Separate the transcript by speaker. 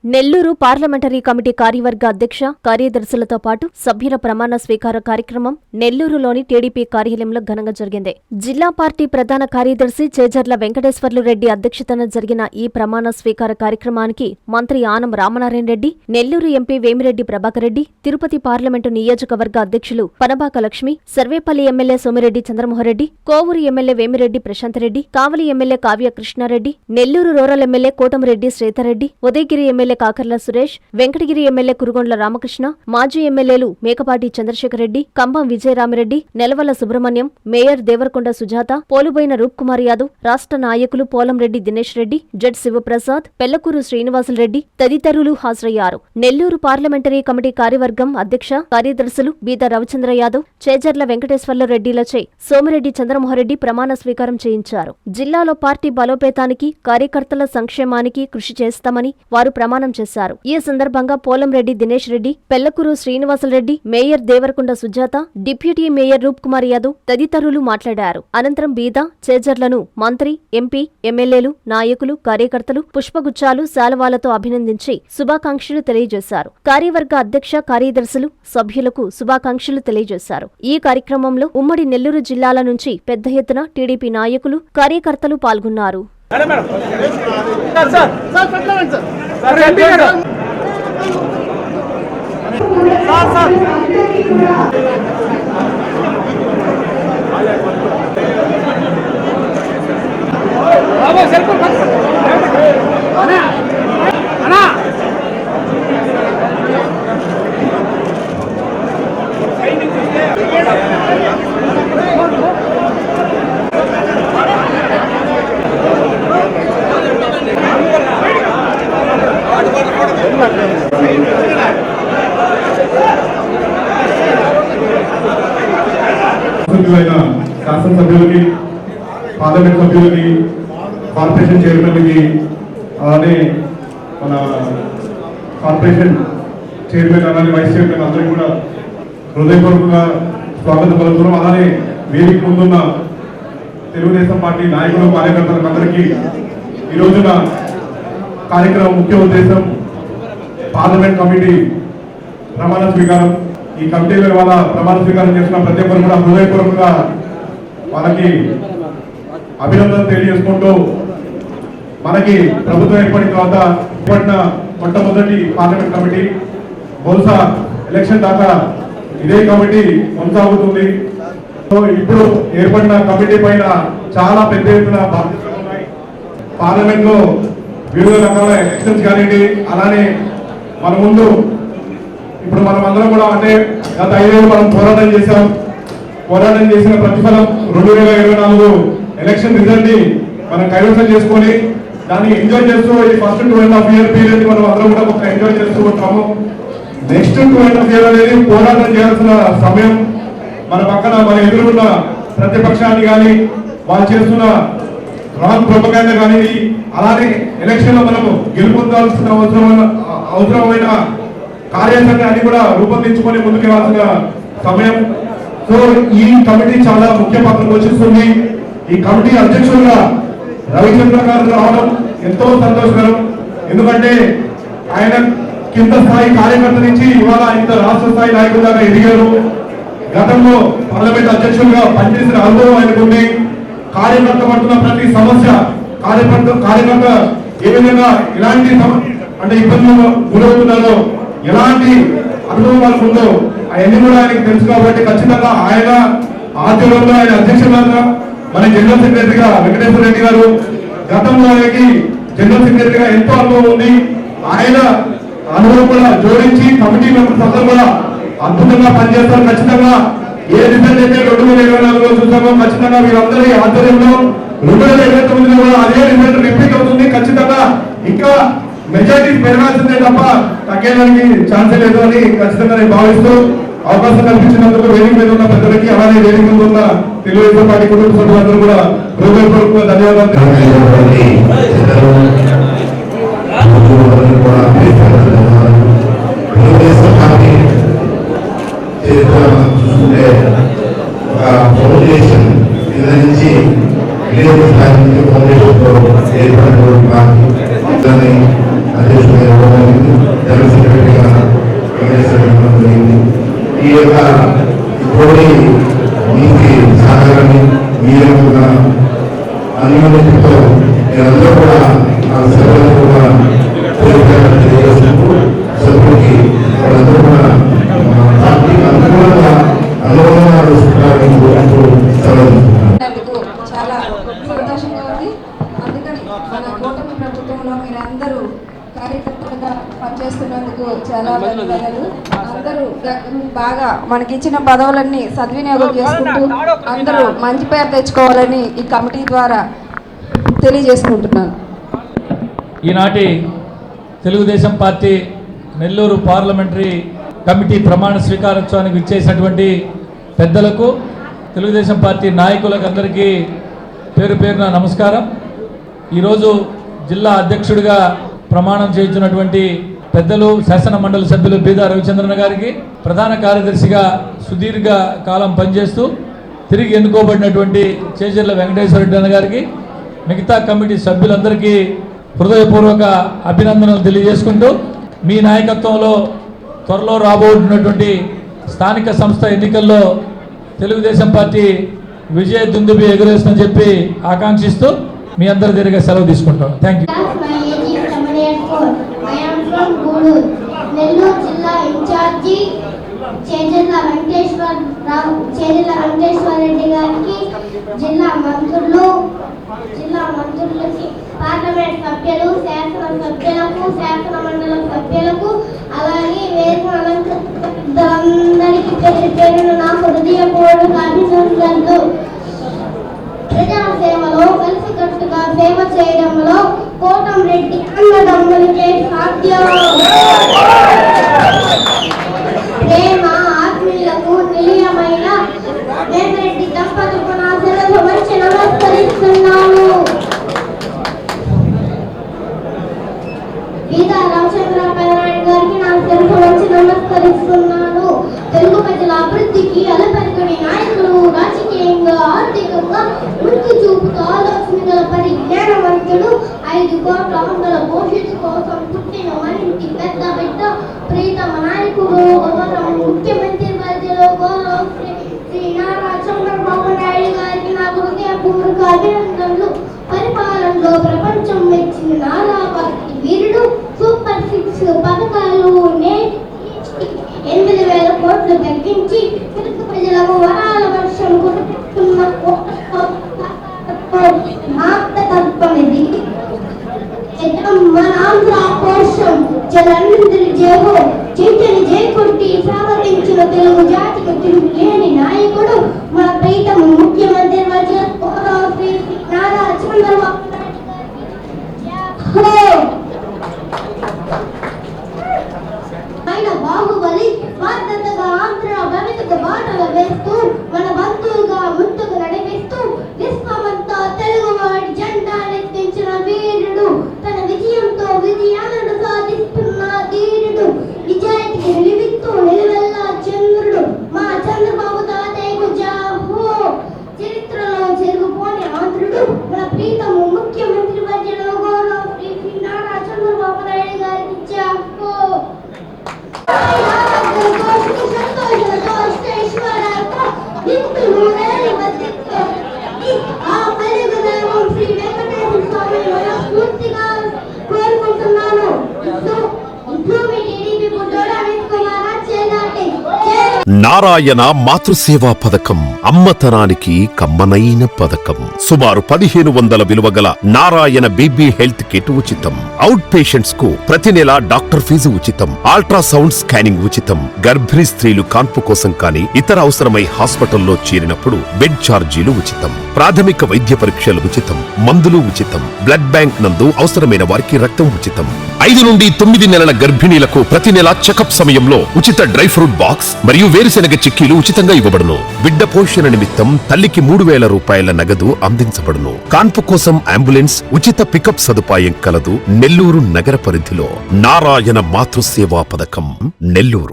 Speaker 1: Nellore parliamentary committee కార్యవర్గ అధ్యక్ష కార్యదర్శులతో పాటు సభ్యుల ప్రమాణ స్వీకార కార్యక్రమం నెల్లూరులోని టీడీపీ కార్యాలయంలో ఘనంగా జరిగింది. జిల్లా పార్టీ ప్రధాన కార్యదర్శి చేజర్ల వెంకటేశ్వర్లు రెడ్డి అధ్యక్షతన జరిగిన ఈ ప్రమాణ స్వీకార కార్యక్రమానికి మంత్రి ఆనం రామనారాయణ రెడ్డి, నెల్లూరు ఎంపీ వేమిరెడ్డి ప్రభాకర్ రెడ్డి, తిరుపతి పార్లమెంటు నియోజకవర్గ అధ్యక్షులు Panabaka Lakshmi, Sarvepalli MLA Somireddy Chandramohan Reddy, Kovur MLA Vemireddy Prashanth Reddy, Kavali MLA Kavya Krishna Reddy, Nellore rural MLA Kotamreddy Sridhar Reddy, Udayagiri MLA Kakarla Suresh, Venkatagiri MLA Kurugondla Ramakrishna, మాజీ ఎమ్మెల్యేలు మేకపాటి చంద్రశేఖర్ రెడ్డి, కంభం విజయరామిరెడ్డి, నెలవల సుబ్రహ్మణ్యం, మేయర్ దేవరకొండ సుజాత, పోలుబోయిన రూప్ కుమార్ యాదవ్, రాష్ట్ర నాయకులు పోలంరెడ్డి దినేష్ రెడ్డి, జడ్ శివప్రసాద్, పెళ్లకూరు శ్రీనివాసులరెడ్డి తదితరులు హాజరయ్యారు. నెల్లూరు పార్లమెంటరీ కమిటీ కార్యవర్గం అధ్యక్ష కార్యదర్శులు బీద రవిచంద్ర యాదవ్, చేజర్ల వెంకటేశ్వర్ల రెడ్డిలచే సోమిరెడ్డి చంద్రమోహన్రెడ్డి ప్రమాణ స్వీకారం చేయించారు. జిల్లాలో పార్టీ బలోపేతానికి, కార్యకర్తల సంక్షేమానికి కృషి చేస్తామని వారు ప్రమాణం చేశారు. ఈ సందర్భంగా Polamreddy Dinesh Reddy, Pellakuru Srinivasula Reddy, mayor Devarakonda Sujatha, deputy mayor Roop Kumar Yadav తదితరులు మాట్లాడారు. అనంతరం బీదా, చేజర్లను మంత్రి, ఎంపీ, ఎమ్మెల్యేలు, నాయకులు, కార్యకర్తలు పుష్పగుచ్చాలు, శాలువాలతో అభినందించి శుభాకాంక్షలు తెలియజేశారు. కార్యవర్గ అధ్యక్ష కార్యదర్శులు సభ్యులకు శుభాకాంక్షలు తెలియజేశారు. ఈ కార్యక్రమంలో ఉమ్మడి నెల్లూరు జిల్లాల నుంచి పెద్ద ఎత్తున టీడీపీ నాయకులు, కార్యకర్తలు పాల్గొన్నారు.
Speaker 2: శాసనసభ్యులకి, పార్లమెంట్ సభ్యులకి, కార్పొరేషన్ చైర్మన్కి, అలానే మన కార్పొరేషన్ చైర్మన్ అలానే వైస్ చైర్మన్ అందరికీ కూడా హృదయపూర్వకంగా స్వాగతం పలుకుతున్నాం. అలానే వేదిక ముందున్న తెలుగుదేశం పార్టీ నాయకులు, కార్యకర్తలకు అందరికీ ఈ రోజున కార్యక్రమం ముఖ్య ఉద్దేశం పార్లమెంట్ కమిటీ ప్రమాణ స్వీకారం. ఈ కమిటీలో ఇవాళ ప్రమాణ స్వీకారం చేసిన ప్రతి ఒక్కరు కూడా హృదయపూర్వకంగా వాళ్ళకి అభినందనలు తెలియజేసుకుంటూ, మనకి ప్రభుత్వం ఏర్పడిన తర్వాత ఏర్పడిన మొట్టమొదటి పార్లమెంట్ కమిటీ, బహుశా ఎలక్షన్ దాకా ఇదే కమిటీ కొనసాగుతుంది. సో ఇప్పుడు ఏర్పడిన కమిటీ పైన చాలా పెద్ద ఎత్తున బాధ్యతలు ఉన్నాయి. పార్లమెంట్ లో వివిధ రకాల ఎలక్షన్స్ కానివ్వండి, అలానే మన ముందు ఇప్పుడు మనం అందరం కూడా అంటే గత 5 ఏళ్ళు మనం పోరాటం చేసిన ప్రతిఫలం 2024 ఎలక్షన్ రిజల్ట్ ని మనం కైవసం చేసుకొని దాన్ని ఎంజాయ్ చేస్తూ ఈ ఫస్ట్ 2.5 ఇయర్ పీరియడ్ మనం అందరం కూడా ఒక ఎంజాయ్ చేస్తూ ఉంటాము. నెక్స్ట్ 2.5 ఇయర్ అనేది పోరాటం చేయాల్సిన సమయం. మన పక్కన మన ఎదురున్న ప్రతిపక్షాన్ని కానీ, వాళ్ళు చేస్తున్న రాంగ్ ప్రొపగాండా కానీ, అలానే ఎలక్షన్ లో మనము గెలుపొందాల్సిన అవసరమైన కార్యాచరణ అని కూడా రూపొందించుకొని ముందుకు వెళ్ళాల్సిన సమయం. సో ఈ కమిటీ చాలా ముఖ్య పాత్ర పోషిస్తుంది. ఈ కమిటీ అధ్యక్షులుగా రవిచంద్ర గారు రావడం ఎంతో సంతోషకరం. ఎందుకంటే ఆయన కింద స్థాయి కార్యకర్త నుంచి ఇవాళ ఇంత రాష్ట్ర స్థాయి నాయకుల దాకా ఎదిగారు. గతంలో పార్లమెంట్ అధ్యక్షులుగా పనిచేసిన అనుభవం ఆయనకు ఉంది. కార్యకర్త పడుతున్న ప్రతి సమస్య, కార్యకర్త ఏ విధంగా ఎలాంటి అంటే ఇబ్బందులు గురవుతున్నారో, ఎలాంటి అనుభవం వాళ్ళకు ఉందో అవన్నీ కూడా ఆయనకు తెలుసు. కాబట్టి ఖచ్చితంగా ఆయన ఆధ్వర్యంలో, ఆయన అధ్యక్షులుగా మన జనరల్ సెక్రటరీగా వెంకటేశ్వర రెడ్డి గారు, గతంలో ఆయనకి జనరల్ సెక్రటరీగా ఎంతో అనుభవం ఉంది. ఆయన అనుభవం కూడా జోడించి కమిటీ మెంబర్స్ అందరూ కూడా అద్భుతంగా పనిచేస్తారు. ఖచ్చితంగా ఏ రిజల్ట్ అయితే 2024లో చూసామో, ఖచ్చితంగా వీరందరి ఆధ్వర్యంలో 2029లో కూడా అదే రిజల్ట్ రిపీట్ అవుతుంది. ఖచ్చితంగా ఇంకా మెజారిటీ పెరగాల్సిందే తప్ప తగ్గేదానికి ఛాన్స్ లేదు అని ఖచ్చితంగా నేను భావిస్తూ, అవకాశం కల్పించినందుకు వేదిక మీద ఉన్న పెద్దలకి, అలానే వేదిక మీద ఉన్న తెలుగుదేశం పార్టీ కుటుంబ సభ్యులందరూ కూడా హృదయపూర్వక ధన్యవాదాలు.
Speaker 3: ఫౌండేషన్ అధ్యక్షుడిగా ఇవ్వడం జనరల్ సెక్రటరీగా ఇవ్వడం జరిగింది. ఈ యొక్క పోటీ మీకు సహకారాన్ని మీరుగా అన్యోన్యతతో మీరందరూ కూడా నా సేవలను కూడా తెలియజేసుకుంటూ సభ్యులకి వాళ్ళందరూ కూడా పార్టీకి అనుకూలంగా అనుకూలంగా కోరుకుంటూ సెలవు
Speaker 4: చాలా సంతోషంగా ఉంది. అందుకని మన కూటమి ప్రభుత్వంలో మీరందరూ కార్యకర్తలుగా పనిచేస్తున్నందుకు చాలా ధన్యవాదాలు. అందరూ బాగా మనకిచ్చిన పదవులన్నీ సద్వినియోగం చేసుకుంటూ అందరూ మంచి పేరు తెచ్చుకోవాలని ఈ కమిటీ ద్వారా తెలియజేసుకుంటున్నాను.
Speaker 5: ఈనాటి Telugu Desam party Nellore parliamentary committee ప్రమాణ స్వీకారోత్సవానికి విచ్చేసినటువంటి పెద్దలకు, తెలుగుదేశం పార్టీ నాయకులకు అందరికీ పేరు పేరున నమస్కారం. ఈరోజు జిల్లా అధ్యక్షుడిగా ప్రమాణం చేయించినటువంటి పెద్దలు శాసన మండలి సభ్యులు బీదా రవిచంద్రన్ గారికి, ప్రధాన కార్యదర్శిగా సుదీర్ఘ కాలం పనిచేస్తూ తిరిగి ఎన్నుకోబడినటువంటి చేజర్ల వెంకటేశ్వర రెడ్డి అన్న గారికి, మిగతా కమిటీ సభ్యులందరికీ హృదయపూర్వక అభినందనలు తెలియజేసుకుంటూ, మీ నాయకత్వంలో త్వరలో రాబోతున్నటువంటి స్థానిక సంస్థ ఎన్నికల్లో తెలుగుదేశం పార్టీ విజయ దుందుబి ఎగురేస్తుందని చెప్పి ఆకాంక్షిస్తూ మీ అందరి దగ్గర సెలవు తీసుకుంటాం. Thank you.
Speaker 6: నెల్లూరు జిల్లా ఇన్ఛార్జి చేజర్ల వెంకటేశ్వర రెడ్డి గారికి, జిల్లా మంత్రులకి, పార్లమెంట్ సభ్యులు, శాసన సభ్యులకు, శాసన మండలి సభ్యులకు, అలాగే వేదికలందరికీ పేరు పేరున నా హృదయపూర్వక అభినందనలు. ప్రజాసేవలో కలిసికట్టుగా సేవ చేయడంలో కోటంరెడ్డి అన్నదమ్ములకే సాధ్యం. ప్రేమ ఆత్మీయులకు నిలయమైన వేమిరెడ్డి దంపతులకు నా శిరస్సు వంచి నమస్కరిస్తున్నాను. బీదా రవిచంద్ర గారికి నా శిరస్సు వంచి నమస్కరిస్తున్నాను. తెలుగు ప్రజల అభివృద్ధికి అలపెరగని నాయకులు, రాజకీయంగా ఆర్థికంగా ముందు చూపుతో ఆలోచన గల పరిజ్ఞానవంతుడు, 5 కోట్ల మందుల భవిష్యత్తు కోసం పుట్టిన మనింటి పెద్ద బిడ్డ, ప్రీతమ నాయకుడు, గౌరవ ముఖ్యమంత్రి వర్యులు గౌరవ శ్రీ నారా చంద్రబాబు నాయుడు గారికి నా హృదయపూర్వక అభినందనలు. పరిపాలనలో ప్రపంచం మెచ్చిన నారా పార్టీ వీరుడు, సూపర్ 6 పథకాలు 8,000 కోట్లు తగ్గించి తెలుగు ప్రజలకు వరాల వర్షం కురుస్తున్న మాతృత్వమిది. మన ఆంధ్ర కోశం జలందరి జేహో చైతన్య జయకొట్టి స్వాగతించిన తెలుగు జాతికి తిరుగులేని నాయకుడు, మన ప్రీతమ ముఖ్యమంత్రి శ్రీ నారా చంద్రబాబు ఆయన బాహుబలి స్వార్థతగా ఆంధ్ర భవితకు బాటలు వేస్తూ మన బంధువుగా ముందుకు నడిపిస్తూ విశ్వమంతా తెలుగువాడి జెండా నెత్తించిన వీరుడు, తన విజయంతో విజయాలను సాధిస్తున్న ధీరుడు, నిజాయితీకి నిలువిస్తూ నిలువెల్లా చంద్రుడు, మా చంద్రబాబు తాతయ్యకు జాహో. చరిత్రలో చెరుగుపోని ఆంధ్రుడు, మన ప్రీతమ ముఖ్యమంత్రి వర్యులు గౌరవ శ్రీ నారా చంద్రబాబు నాయుడు గారికి జాహో.
Speaker 7: నారాయణ మాతృసేవా పథకం అమ్మతనానికి కమ్మనైన పథకం. సుమారు 1,500 విలువగల నారాయణ బేబీ హెల్త్ కిట్ ఉచితం. అవుట్ పేషెంట్స్ కు ప్రతి నెల డాక్టర్ ఫీజు ఉచితం. అల్ట్రాసౌండ్ స్కానింగ్ ఉచితం. గర్భిణీ స్త్రీలు కాన్పు కోసం కానీ ఇతర అవసరమై హాస్పిటల్లో చేరినప్పుడు బెడ్ ఛార్జీలు ఉచితం. ప్రాథమిక వైద్య పరీక్షలు ఉచితం. మందులు ఉచితం. బ్లడ్ బ్యాంక్ నందు అవసరమైన వారికి రక్తం ఉచితం. 5 నుండి 9 నెలల గర్భిణీలకు ప్రతి నెల చెకప్ సమయంలో ఉచిత డ్రై ఫ్రూట్ బాక్స్ మరియు వేరుశెనగ చిక్కీలు ఉచితంగా ఇవ్వబడును. బిడ్డ పోషణ నిమిత్తం తల్లికి 3,000 రూపాయల నగదు అందించబడును. కాన్పు కోసం అంబులెన్స్ ఉచిత పికప్ సదుపాయం కలదు. నెల్లూరు నగర పరిధిలో నారాయణ మాతృసేవా పథకం, నెల్లూరు.